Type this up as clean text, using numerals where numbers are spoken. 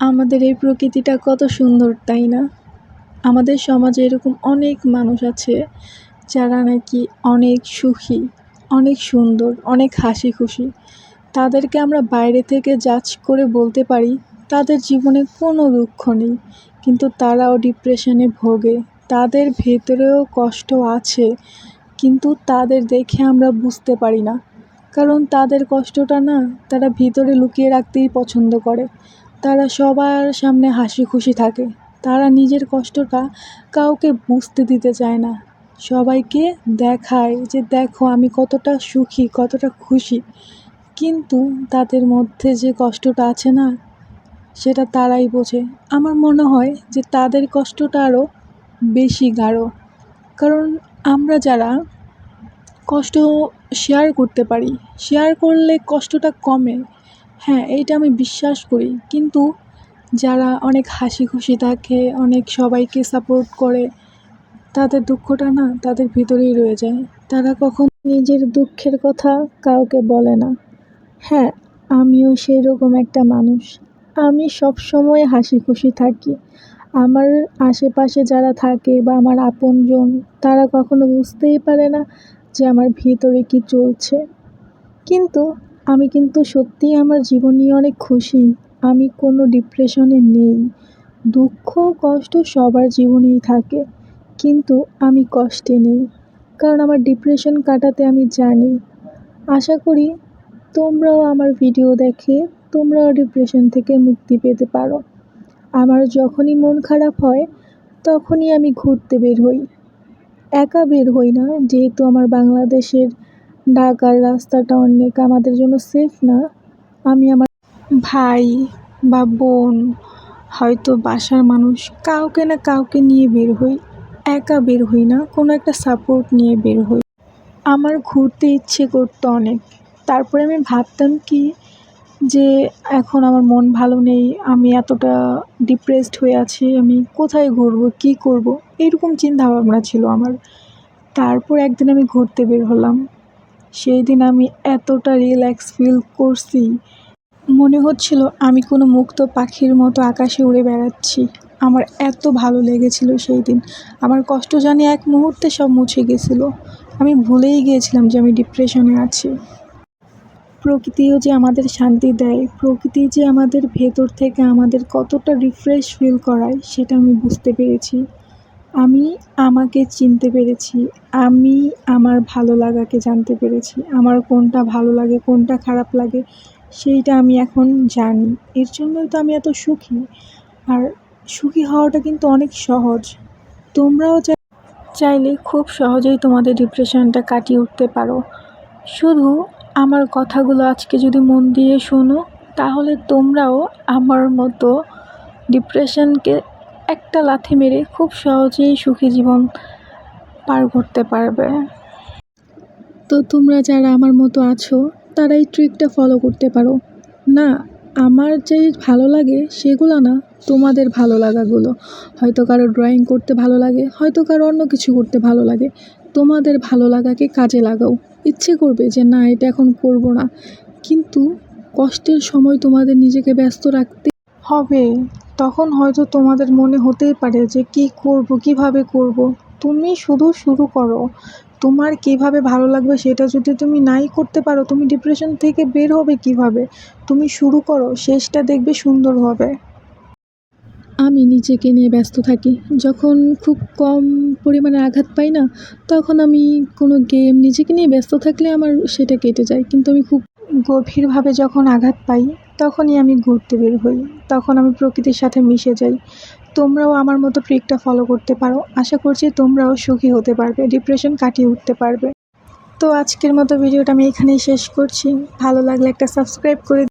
আমাদের এই প্রকৃতিটা কত সুন্দর, তাই না? আমাদের সমাজে এরকম অনেক মানুষ আছে যারা নাকি অনেক সুখী, অনেক সুন্দর, অনেক হাসি খুশি। তাদেরকে আমরা বাইরে থেকে জাজ করে বলতে পারি তাদের জীবনে কোনো দুঃখ নেই, কিন্তু তারাও ডিপ্রেশনে ভোগে। তাদের ভেতরেও কষ্ট আছে, কিন্তু তাদের দেখে আমরা বুঝতে পারি না, কারণ তাদের কষ্টটা না তারা ভিতরে লুকিয়ে রাখতেই পছন্দ করে। তারা সবার সামনে হাসি খুশি থাকে, তারা নিজের কষ্টটা কাউকে বুঝতে দিতে চায় না। সবাইকে দেখায় যে দেখো আমি কতটা সুখী, কতটা খুশি, কিন্তু তাদের মধ্যে যে কষ্টটা আছে না, সেটা তারাই বোঝে। আমার মনে হয় যে তাদের কষ্টটা আরও বেশি গাঢ়, কারণ আমরা যারা কষ্ট শেয়ার করতে পারি, শেয়ার করলে কষ্টটা কমে। হ্যাঁ, এইটা আমি বিশ্বাস করি, কিন্তু যারা অনেক হাসি খুশি থাকে, অনেক সবাইকে সাপোর্ট করে, তাদের দুঃখটা না তাদের ভিতরেই রয়ে যায়। তারা কখন নিজের দুঃখের কথা কাউকে বলে না। হ্যাঁ, আমিও সেই রকম একটা মানুষ। আমি সবসময় হাসি খুশি থাকি। আমার আশেপাশে যারা থাকে বা আমার আপনজন, তারা কখনো বুঝতেই পারে না যে আমার ভিতরে কী চলছে। কিন্তু আমি কিন্তু সত্যিই আমার জীবন নিয়ে অনেক খুশি। আমি কোনো ডিপ্রেশনে নেই। দুঃখ কষ্ট সবার জীবনেই থাকে, কিন্তু আমি কষ্টে নেই, কারণ আমার ডিপ্রেশন কাটাতে আমি জানি। আশা করি তোমরাও আমার ভিডিও দেখে তোমরাও ডিপ্রেশন থেকে মুক্তি পেতে পারো। আমার যখনই মন খারাপ হয় তখনই আমি ঘুরতে বের হই। একা বের হই না, যেহেতু আমার বাংলাদেশের ঢাকার রাস্তাটা অনেক আমাদের জন্য সেফ না। আমি আমার ভাই বা বোন, হয়তো বাসার মানুষ, কাউকে না কাউকে নিয়ে বের হই। একা বের হই না, কোনো একটা সাপোর্ট নিয়ে বের হই। আমার ঘুরতে ইচ্ছে করতো অনেক। তারপরে আমি ভাবতাম কি যে এখন আমার মন ভালো নেই, আমি এতটা ডিপ্রেসড হয়ে আছি, আমি কোথায় ঘুরবো, কী করব, এইরকম চিন্তাভাবনা ছিল আমার। তারপর একদিন আমি ঘুরতে বের হলাম। সেই দিন আমি এতটা রিল্যাক্স ফিল করছি, মনে হচ্ছিল আমি কোনো মুক্ত পাখির মতো আকাশে উড়ে বেড়াচ্ছি। আমার এত ভালো লেগেছিল সেই দিন। আমার কষ্ট জানি এক মুহূর্তে সব মুছে গেছিলো। আমি ভুলেই গিয়েছিলাম যে আমি ডিপ্রেশনে আছি। প্রকৃতিও যে আমাদের শান্তি দেয়, প্রকৃতি যে আমাদের ভেতর থেকে আমাদের কতটা রিফ্রেশ ফিল করায়, সেটা আমি বুঝতে পেরেছি। আমি আমাকে চিনতে পেরেছি, আমি আমার ভালো লাগাকে জানতে পেরেছি। আমার কোনটা ভালো লাগে, কোনটা খারাপ লাগে, সেইটা আমি এখন জানি। এর জন্যই তো আমি এত সুখী। আর সুখী হওয়াটা কিন্তু অনেক সহজ। তোমরাও চাইলে খুব সহজেই তোমাদের ডিপ্রেশনটা কাটিয়ে উঠতে পারো। শুধু আমার কথাগুলো আজকে যদি মন দিয়ে শোনো, তাহলে তোমরাও আমার মতো ডিপ্রেশনকে একটা লাথি মেরে খুব সহজেই সুখী জীবন পার করতে পারবে। তো তোমরা যারা আমার মতো আছো, তারা এই ট্রিকটা ফলো করতে পারো। না, আমার যে ভালো লাগে সেগুলো না, তোমাদের ভালো লাগাগুলো। হয়তো কারো ড্রয়িং করতে ভালো লাগে, হয়তো কারো অন্য কিছু করতে ভালো লাগে। তোমাদের ভালো লাগাকে কাজে লাগাও। ইচ্ছে করবে যে না, এটা এখন করব না, কিন্তু কষ্টের সময় তোমাদের নিজেকে ব্যস্ত রাখতে হবে। তখন হয়তো তোমাদের মনে হতেই পারে যে কি করব, কিভাবে করব। তুমি শুধু শুরু করো। তোমার কিভাবে ভালো লাগবে সেটা যদি তুমি নাই করতে পারো, তুমি ডিপ্রেশন থেকে বের হবে কিভাবে? তুমি শুরু করো, শেষটা দেখবে সুন্দর হবে। আমি নিজেকে নিয়ে ব্যস্ত থাকি। যখন খুব কম পরিমাণে আঘাত পাই না, তখন আমি কোনো গেম, নিজেকে নিয়ে ব্যস্ত থাকলে আমার সেটা কেটে যায়। কিন্তু আমি খুব গভীরভাবে যখন আঘাত পাই, তখনই আমি ঘুরতে বের হই। তখন আমি প্রকৃতির সাথে মিশে যাই। তোমরাও আমার মতো ট্রিকটা ফলো করতে পারো। আশা করছি তোমরাও সুখী হতে পারবে, ডিপ্রেশন কাটিয়ে উঠতে পারবে। তো আজকের মতো ভিডিওটা আমি এখানেই শেষ করছি। ভালো লাগলে একটা সাবস্ক্রাইব করে